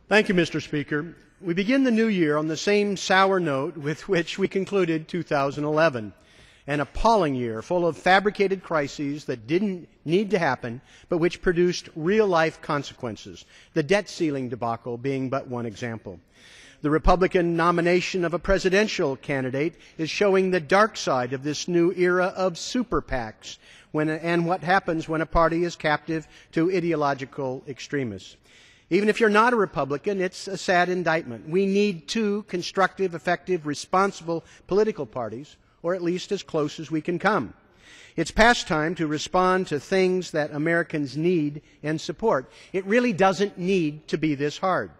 Thank you, Mr. Speaker. We begin the new year on the same sour note with which we concluded 2011, an appalling year full of fabricated crises that didn't need to happen, but which produced real-life consequences, the debt ceiling debacle being but one example. The Republican nomination of a presidential candidate is showing the dark side of this new era of super PACs and what happens when a party is captive to ideological extremists. Even if you're not a Republican, it's a sad indictment. We need two constructive, effective, responsible political parties, or at least as close as we can come. It's past time to respond to things that Americans need and support. It really doesn't need to be this hard.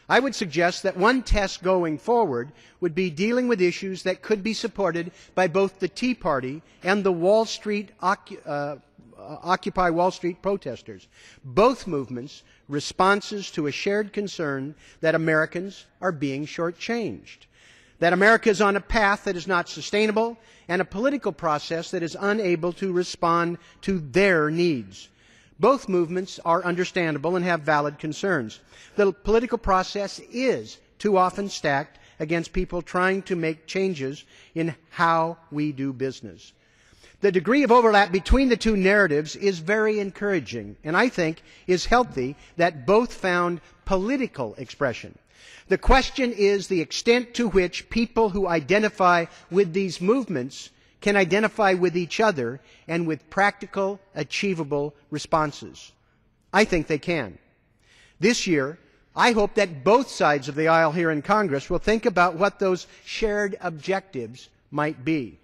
I would suggest that one test going forward would be dealing with issues that could be supported by both the Tea Party and the Wall Street Occupy Wall Street protesters, both movements responses to a shared concern that Americans are being shortchanged, that America is on a path that is not sustainable, and a political process that is unable to respond to their needs. Both movements are understandable and have valid concerns. The political process is too often stacked against people trying to make changes in how we do business. The degree of overlap between the two narratives is very encouraging, and I think is healthy that both found political expression. The question is the extent to which people who identify with these movements can identify with each other and with practical, achievable responses. I think they can. This year, I hope that both sides of the aisle here in Congress will think about what those shared objectives might be.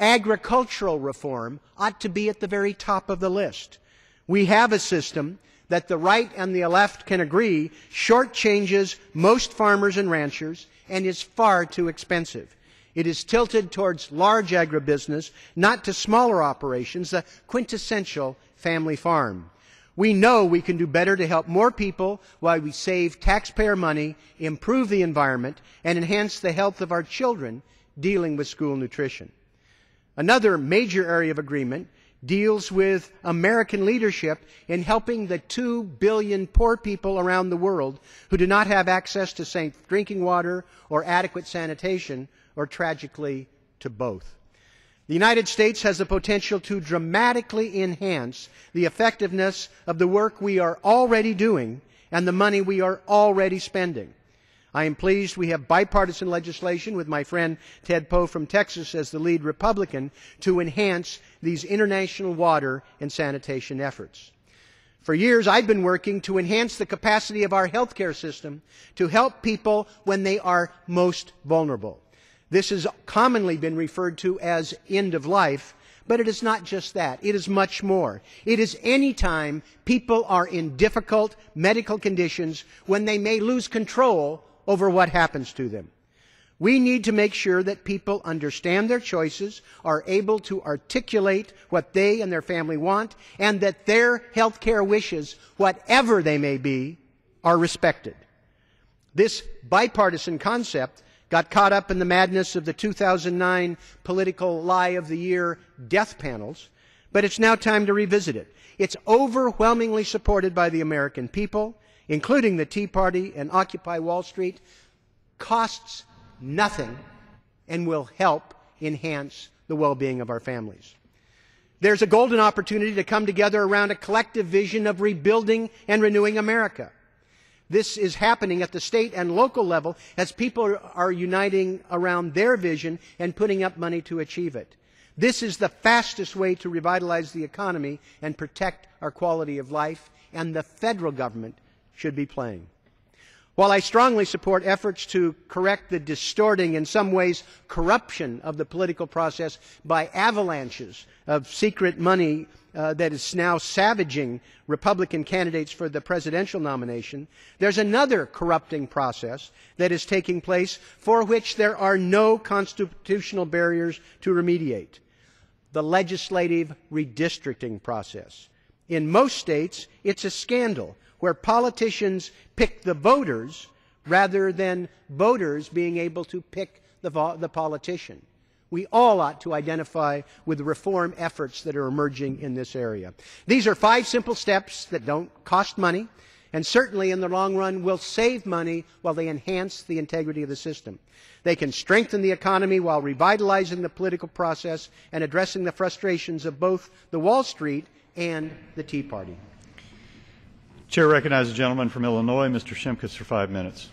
Agricultural reform ought to be at the very top of the list. We have a system that the right and the left can agree shortchanges most farmers and ranchers and is far too expensive. It is tilted towards large agribusiness, not to smaller operations, the quintessential family farm. We know we can do better to help more people while we save taxpayer money, improve the environment, and enhance the health of our children dealing with school nutrition. Another major area of agreement deals with American leadership in helping the 2 billion poor people around the world who do not have access to safe drinking water or adequate sanitation, or tragically, to both. The United States has the potential to dramatically enhance the effectiveness of the work we are already doing and the money we are already spending. I am pleased we have bipartisan legislation with my friend Ted Poe from Texas as the lead Republican to enhance these international water and sanitation efforts. For years, I've been working to enhance the capacity of our healthcare system to help people when they are most vulnerable. This has commonly been referred to as end of life, but it is not just that. It is much more. It is any time people are in difficult medical conditions when they may lose control over what happens to them. We need to make sure that people understand their choices, are able to articulate what they and their family want, and that their health care wishes, whatever they may be, are respected. This bipartisan concept got caught up in the madness of the 2009 Political Lie of the Year death panels, but it's now time to revisit it. It's overwhelmingly supported by the American people, including the Tea Party and Occupy Wall Street, costs nothing and will help enhance the well-being of our families. There's a golden opportunity to come together around a collective vision of rebuilding and renewing America. This is happening at the state and local level as people are uniting around their vision and putting up money to achieve it. This is the fastest way to revitalize the economy and protect our quality of life, and the federal government should be playing. While I strongly support efforts to correct the distorting, in some ways, corruption of the political process by avalanches of secret money that is now savaging Republican candidates for the presidential nomination, there's another corrupting process that is taking place for which there are no constitutional barriers to remediate: the legislative redistricting process. In most states, it's a scandal where politicians pick the voters rather than voters being able to pick the politician. We all ought to identify with the reform efforts that are emerging in this area. These are 5 simple steps that don't cost money and certainly in the long run will save money while they enhance the integrity of the system. They can strengthen the economy while revitalizing the political process and addressing the frustrations of both the Wall Street and the Tea Party. Chair recognizes the gentleman from Illinois, Mr. Shimkus, for 5 minutes.